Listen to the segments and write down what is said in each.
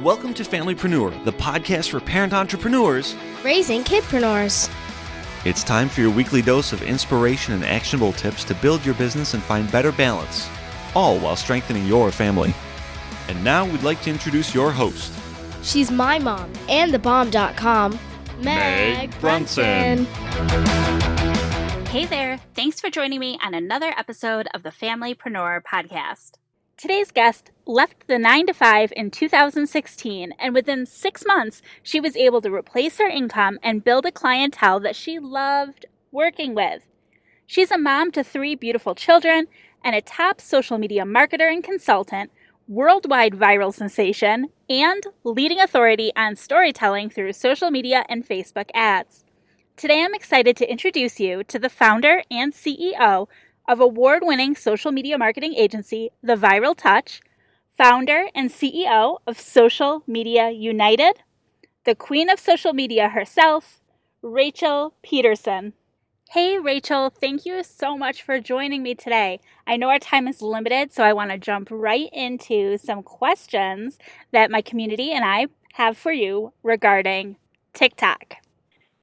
Welcome to Familypreneur, the podcast for parent entrepreneurs raising kidpreneurs. It's time for your weekly dose of inspiration and actionable tips to build your business and find better balance, all while strengthening your family. And now we'd like to introduce your host. She's my mom and thebomb.com, Meg Brunson. Hey there, thanks for joining me on another episode of the Familypreneur podcast. Today's guest left the 9-to-5 in 2016, and within 6 months, she was able to replace her income and build a clientele that she loved working with. She's a mom to 3 beautiful children and a top social media marketer and consultant, worldwide viral sensation, and leading authority on storytelling through social media and Facebook ads. Today, I'm excited to introduce you to the founder and CEO of award-winning social media marketing agency, The Viral Touch, founder and CEO of Social Media United, the queen of social media herself, Rachel Pedersen. Hey, Rachel, thank you so much for joining me today. I know our time is limited, so I want to jump right into some questions that my community and I have for you regarding TikTok.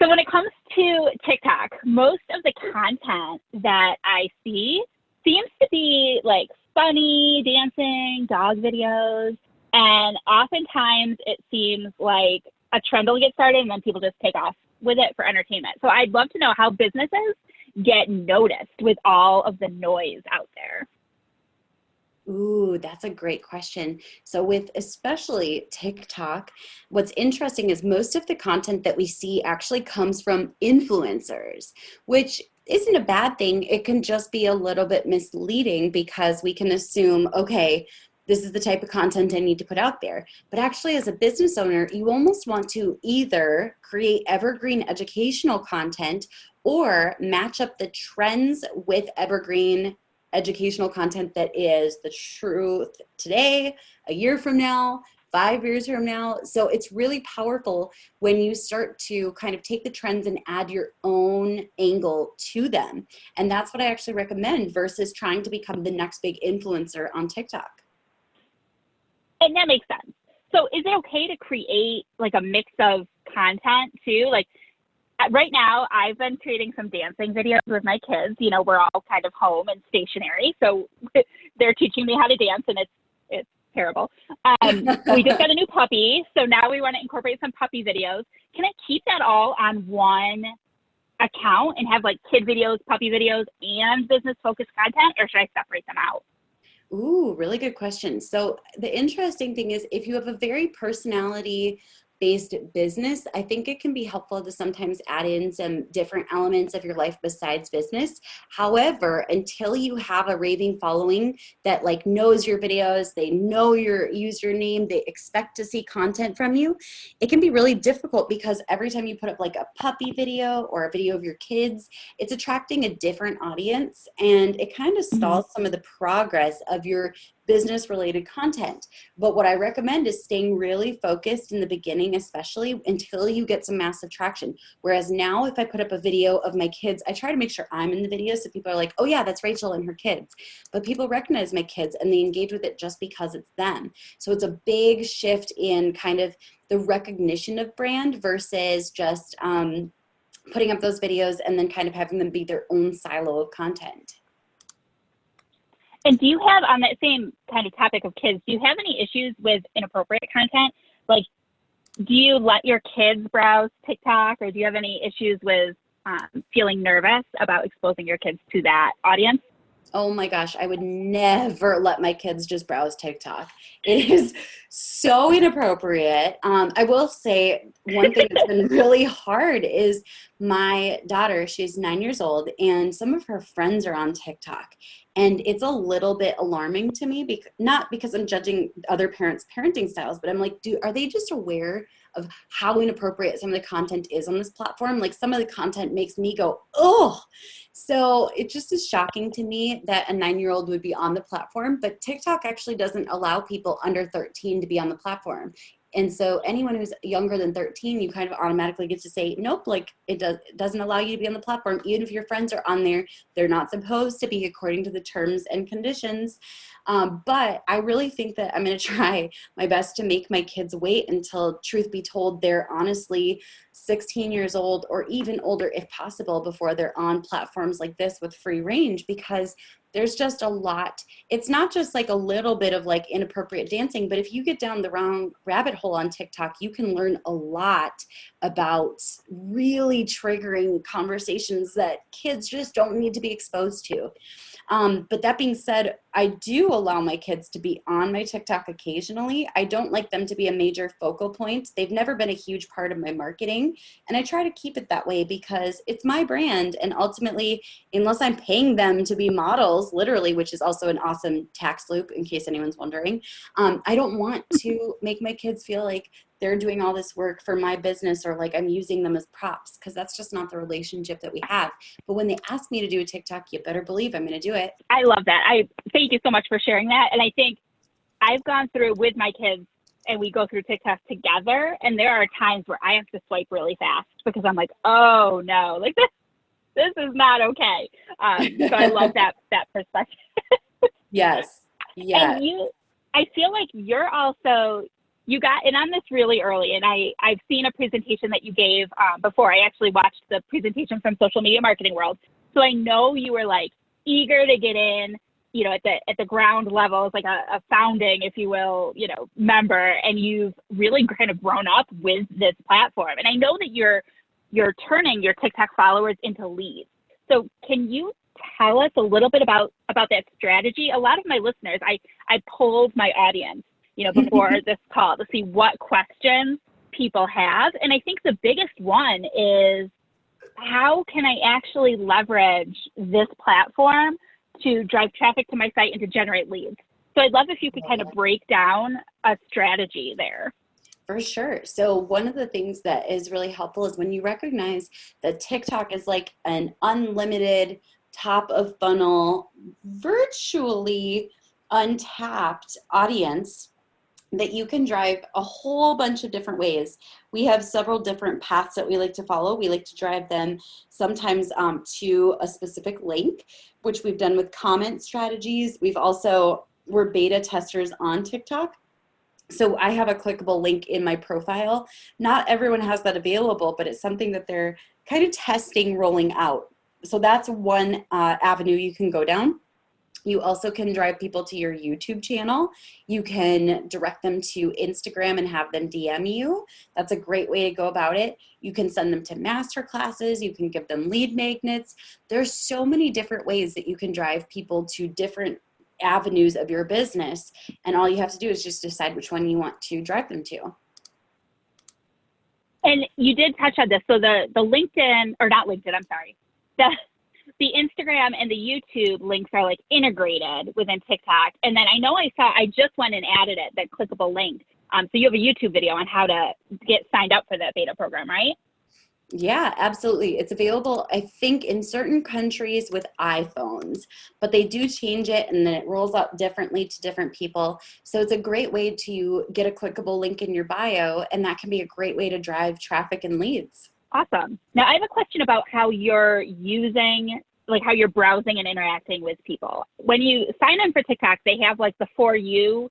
So when it comes to TikTok, most of the content that I see seems to be like funny, dancing, dog videos, and oftentimes it seems like a trend will get started and then people just take off with it for entertainment. So I'd love to know how businesses get noticed with all of the noise out there. Ooh, that's a great question. So with especially TikTok, what's interesting is most of the content that we see actually comes from influencers, which isn't a bad thing. It can just be a little bit misleading because we can assume, okay, this is the type of content I need to put out there. But actually, as a business owner, you almost want to either create evergreen educational content or match up the trends with evergreen educational content that is the truth today, a year from now, 5 years from now. So it's really powerful when you start to kind of take the trends and add your own angle to them. And that's what I actually recommend versus trying to become the next big influencer on TikTok. And that makes sense. So is it okay to create like a mix of content too? Like right now, I've been creating some dancing videos with my kids. You know, we're all kind of home and stationary, so they're teaching me how to dance, and it's terrible. We just got a new puppy, so now we want to incorporate some puppy videos. Can I keep that all on one account and have like kid videos, puppy videos, and business-focused content, or should I separate them out? Ooh, really good question. So the interesting thing is if you have a very personality-based business, I think it can be helpful to sometimes add in some different elements of your life besides business. However, until you have a raving following that like knows your videos, they know your username, they expect to see content from you, it can be really difficult because every time you put up like a puppy video or a video of your kids, it's attracting a different audience and it kind of stalls some of the progress of your business related content. But what I recommend is staying really focused in the beginning, especially until you get some massive traction. Whereas now if I put up a video of my kids, I try to make sure I'm in the video so people are like, oh yeah, that's Rachel and her kids. But people recognize my kids and they engage with it just because it's them. So it's a big shift in kind of the recognition of brand versus just putting up those videos and then kind of having them be their own silo of content. And do you have, on that same kind of topic of kids, do you have any issues with inappropriate content? Like, do you let your kids browse TikTok, or do you have any issues with feeling nervous about exposing your kids to that audience? Oh my gosh, I would never let my kids just browse TikTok. It is so inappropriate. I will say one thing that's been really hard is my daughter, she's 9 years old, and some of her friends are on TikTok. And it's a little bit alarming to me, not because I'm judging other parents' parenting styles, but I'm like, are they just aware of how inappropriate some of the content is on this platform? Like some of the content makes me go, oh. So it just is shocking to me that a 9-year-old would be on the platform, but TikTok actually doesn't allow people under 13 to be on the platform. And so anyone who's younger than 13, you kind of automatically get to say, nope, like it doesn't allow you to be on the platform. Even if your friends are on there, they're not supposed to be according to the terms and conditions. But I really think that I'm going to try my best to make my kids wait until, truth be told, they're honestly 16 years old or even older if possible before they're on platforms like this with free range, because there's just a lot. It's not just like a little bit of like inappropriate dancing, but if you get down the wrong rabbit hole on TikTok, you can learn a lot about really triggering conversations that kids just don't need to be exposed to. But that being said, I do allow my kids to be on my TikTok occasionally. I don't like them to be a major focal point. They've never been a huge part of my marketing. And I try to keep it that way because it's my brand. And ultimately, unless I'm paying them to be models, literally, which is also an awesome tax loop in case anyone's wondering, I don't want to make my kids feel like they're doing all this work for my business or like I'm using them as props, because that's just not the relationship that we have. But when they ask me to do a TikTok, you better believe I'm going to do it. I love that. I thank you so much for sharing that. And I think I've gone through with my kids and we go through TikTok together. And there are times where I have to swipe really fast because I'm like, oh no, like this is not okay. So I love that perspective. Yes. Yeah. And I feel like you're also, you got in on this really early, and I've seen a presentation that you gave before. I actually watched the presentation from Social Media Marketing World. So I know you were like eager to get in, you know, at the ground level, as like a founding, if you will, you know, member, and you've really kind of grown up with this platform. And I know that you're turning your TikTok followers into leads. So can you tell us a little bit about that strategy? A lot of my listeners, I polled my audience, you know, before this call to see what questions people have. And I think the biggest one is, how can I actually leverage this platform to drive traffic to my site and to generate leads? So I'd love if you could kind of break down a strategy there. For sure. So one of the things that is really helpful is when you recognize that TikTok is like an unlimited top of funnel, virtually untapped audience that you can drive a whole bunch of different ways. We have several different paths that we like to follow. We like to drive them sometimes to a specific link, which we've done with comment strategies. We're beta testers on TikTok. So I have a clickable link in my profile. Not everyone has that available, but it's something that they're kind of testing, rolling out. So that's one avenue you can go down. You also can drive people to your YouTube channel. You can direct them to Instagram and have them DM you. That's a great way to go about it. You can send them to master classes. You can give them lead magnets. There's so many different ways that you can drive people to different avenues of your business. And all you have to do is just decide which one you want to drive them to. And you did touch on this. So the LinkedIn, or not LinkedIn, I'm sorry. The Instagram and the YouTube links are like integrated within TikTok. And then I just went and added it, that clickable link. So you have a YouTube video on how to get signed up for that beta program, right? Yeah, absolutely. It's available, I think, in certain countries with iPhones, but they do change it and then it rolls out differently to different people. So it's a great way to get a clickable link in your bio, and that can be a great way to drive traffic and leads. Awesome. Now I have a question about how you're how you're browsing and interacting with people. When you sign in for TikTok, they have like the For You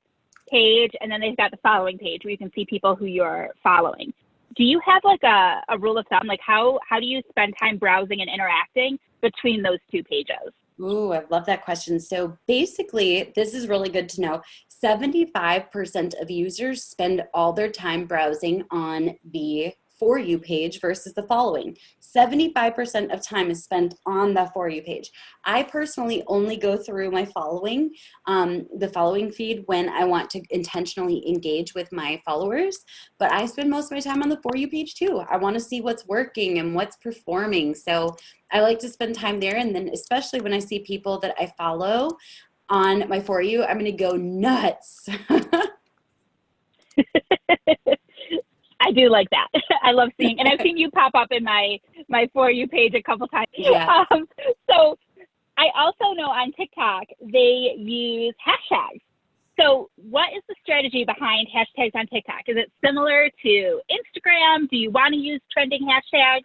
page, and then they've got the following page where you can see people who you're following. Do you have like a rule of thumb? Like how do you spend time browsing and interacting between those two pages? Ooh, I love that question. So basically, this is really good to know. 75% of users spend all their time browsing on the For You page versus the following. 75% of time is spent on the For You page. I personally only go through my following, the following feed when I want to intentionally engage with my followers, but I spend most of my time on the For You page too. I want to see what's working and what's performing. So I like to spend time there, and then especially when I see people that I follow on my For You, I'm going to go nuts. I do like that. I love seeing, and I've seen you pop up in my For You page a couple times. Yeah. So I also know on TikTok, they use hashtags. So what is the strategy behind hashtags on TikTok? Is it similar to Instagram? Do you want to use trending hashtags?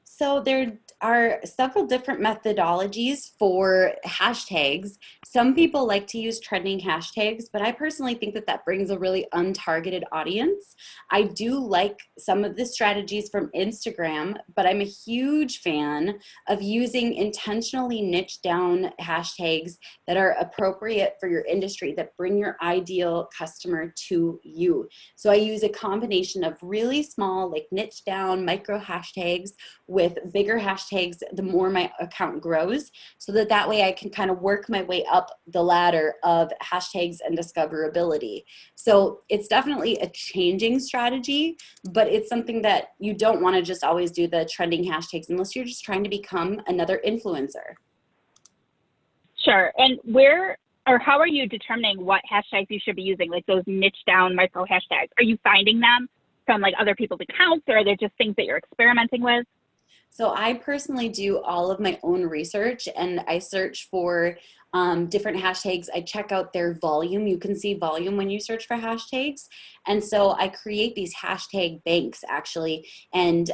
So there are several different methodologies for hashtags. Some people like to use trending hashtags, but I personally think that that brings a really untargeted audience. I do like some of the strategies from Instagram, but I'm a huge fan of using intentionally niche down hashtags that are appropriate for your industry, that bring your ideal customer to you. So I use a combination of really small, like niche down micro hashtags with bigger hashtags the more my account grows, so that way I can kind of work my way up the ladder of hashtags and discoverability. So it's definitely a changing strategy, but it's something that you don't want to just always do the trending hashtags unless you're just trying to become another influencer. Sure. And where or how are you determining what hashtags you should be using, like those niche down micro hashtags? Are you finding them from like other people's accounts, or are they just things that you're experimenting with? So I personally do all of my own research, and I search for different hashtags. I check out their volume. You can see volume when you search for hashtags. And so I create these hashtag banks actually. And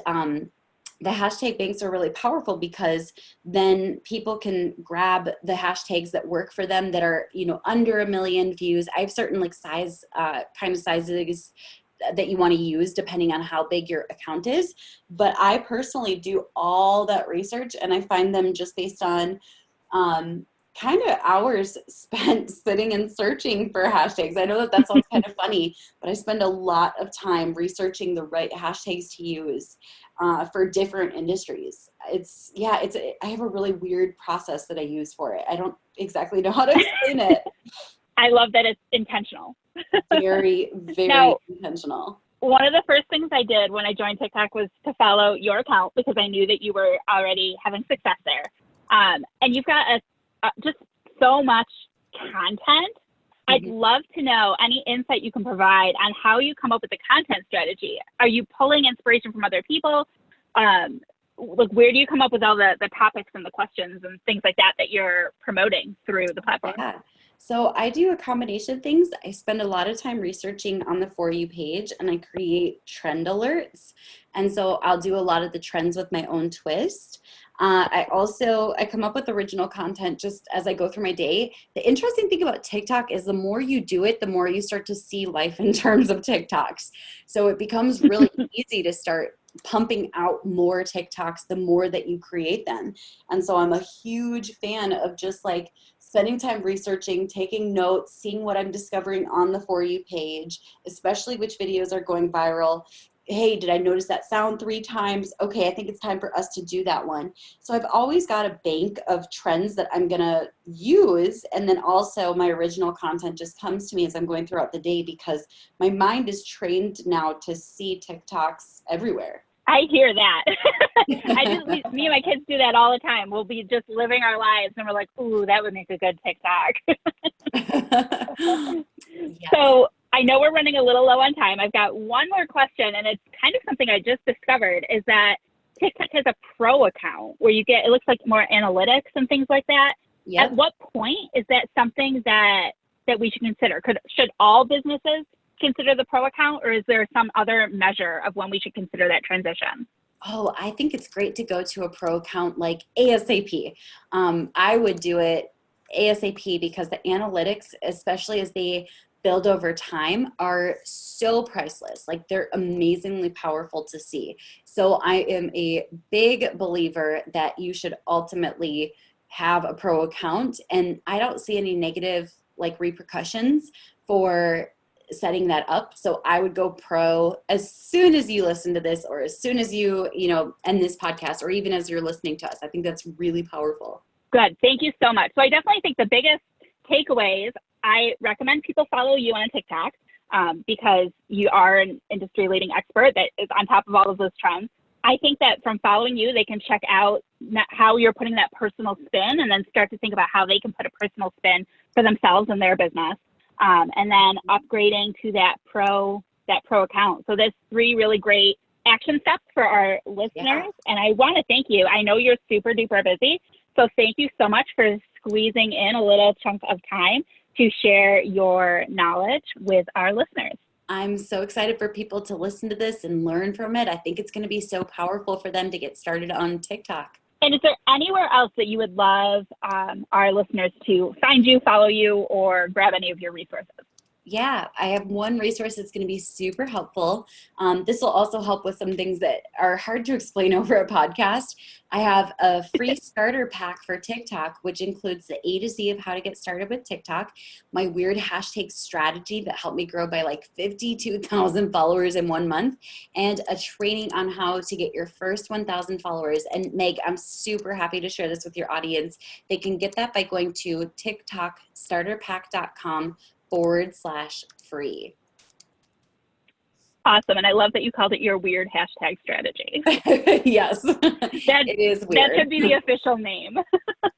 the hashtag banks are really powerful because then people can grab the hashtags that work for them that are, under 1 million views. I have certain like sizes that you want to use depending on how big your account is. But I personally do all that research, and I find them just based on kind of hours spent sitting and searching for hashtags. I know that sounds kind of funny, but I spend a lot of time researching the right hashtags to use for different industries. I have a really weird process that I use for it. I don't exactly know how to explain it. I love that it's intentional. Very, very now, intentional. One of the first things I did when I joined TikTok was to follow your account because I knew that you were already having success there. And you've got just so much content. I'd love to know any insight you can provide on how you come up with the content strategy. Are you pulling inspiration from other people? Like, where do you come up with all the topics and the questions and things like that you're promoting through the platform? Yeah. So I do a combination of things. I spend a lot of time researching on the For You page, and I create trend alerts. And so I'll do a lot of the trends with my own twist. I come up with original content just as I go through my day. The interesting thing about TikTok is the more you do it, the more you start to see life in terms of TikToks. So it becomes really easy to start pumping out more TikToks the more that you create them. And so I'm a huge fan of just like spending time researching, taking notes, seeing what I'm discovering on the For You page, especially which videos are going viral. Hey, did I notice that sound 3 times? Okay, I think it's time for us to do that one. So I've always got a bank of trends that I'm gonna use, and then also my original content just comes to me as I'm going throughout the day because my mind is trained now to see TikToks everywhere. I hear that. Me and my kids do that all the time. We'll be just living our lives and we're like, ooh, that would make a good TikTok. Yes. So I know we're running a little low on time. I've got one more question, and it's kind of something I just discovered, is that TikTok has a pro account where it looks like more analytics and things like that. Yep. At what point is that something that we should consider? Should all businesses consider the pro account, or is there some other measure of when we should consider that transition? Oh, I think it's great to go to a pro account like ASAP. I would do it ASAP because the analytics, especially as they build over time, are so priceless. Like, they're amazingly powerful to see. So I am a big believer that you should ultimately have a pro account, and I don't see any negative repercussions for setting that up. So I would go pro as soon as you listen to this, or as soon as you end this podcast, or even as you're listening to us. I think that's really powerful. Good. Thank you so much. So I definitely think the biggest takeaways, I recommend people follow you on TikTok because you are an industry leading expert that is on top of all of those trends. I think that from following you, they can check out how you're putting that personal spin, and then start to think about how they can put a personal spin for themselves and their business. And then upgrading to that pro account. So there's 3 really great action steps for our listeners. Yeah. And I want to thank you. I know you're super duper busy. So thank you so much for squeezing in a little chunk of time to share your knowledge with our listeners. I'm so excited for people to listen to this and learn from it. I think it's going to be so powerful for them to get started on TikTok. And is there anywhere else that you would love our listeners to find you, follow you, or grab any of your resources? Yeah, I have one resource that's going to be super helpful. This will also help with some things that are hard to explain over a podcast. I have a free starter pack for TikTok, which includes the A to Z of how to get started with TikTok, my weird hashtag strategy that helped me grow by like 52,000 followers in 1 month, and a training on how to get your first 1,000 followers. And Meg, I'm super happy to share this with your audience. They can get that by going to tiktokstarterpack.com/free. Awesome. And I love that you called it your weird hashtag strategy. Yes, it is weird. That should be the official name.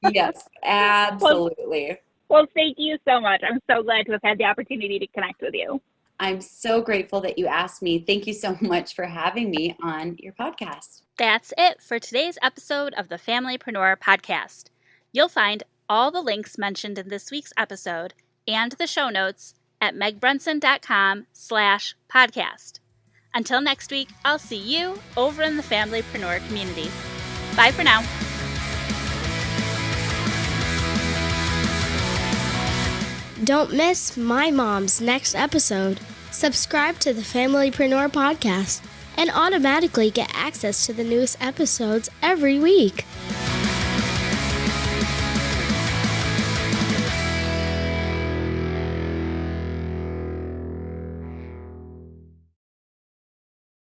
Yes, absolutely. Well, thank you so much. I'm so glad to have had the opportunity to connect with you. I'm so grateful that you asked me. Thank you so much for having me on your podcast. That's it for today's episode of the Familypreneur Podcast. You'll find all the links mentioned in this week's episode and the show notes at megbrunson.com/podcast. Until next week, I'll see you over in the Familypreneur community. Bye for now. Don't miss my mom's next episode. Subscribe to the Familypreneur Podcast and automatically get access to the newest episodes every week.